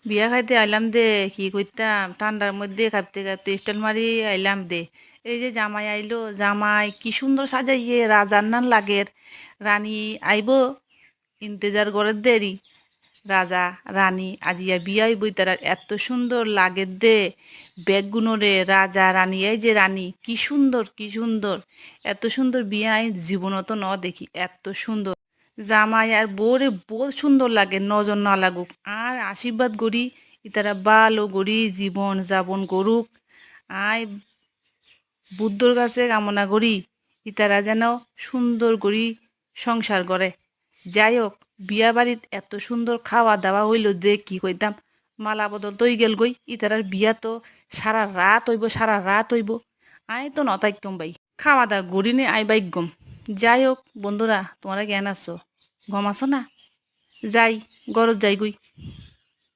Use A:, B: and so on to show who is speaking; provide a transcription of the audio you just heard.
A: বিয়া খাইতে আইলাম দে, কি কইতাম, ঠান্ডার মধ্যে কাঁপতে কাঁপতে স্টাইল মারি আইলাম দে। এই যে জামাই আইলো, জামাই কি সুন্দর সাজাইয়ে, রাজার নান লাগের। রানী আইব, ইন্তেজার গড়ের দেরি। রাজা রানী আজিয়া বিয়াই বই তার এত সুন্দর লাগে দে। বেগুনরে রাজা রানী, এই যে রানী কি সুন্দর কি সুন্দর। এত সুন্দর বিয়া আমি জীবনত ন দেখি, এত সুন্দর। জামাই আর বউরে বহুত সুন্দর লাগে, নজর না লাগুক। আর আশীর্বাদ করি ইতারা ভালো করি জীবন যাপন করুক। আয় বুদ্ধর কাছে কামনা করি ইতারা যেন সুন্দর করি সংসার করে। যাই হোক, বিয়া বাড়িত এত সুন্দর খাওয়া দাওয়া হইল যে কি কইতাম। মালা বদল তৈ গেল গই, ইতারার বিয়া তো সারা রাত হইব, সারা রাত হইব। আয় তো নতাইকম বাই, খাওয়া দাওয়া করি নে আই বাইক গম। যাই হোক বন্ধুরা, তোমরা জ্ঞান আছো, গম আছো না? যাই, গরজ যাই গই।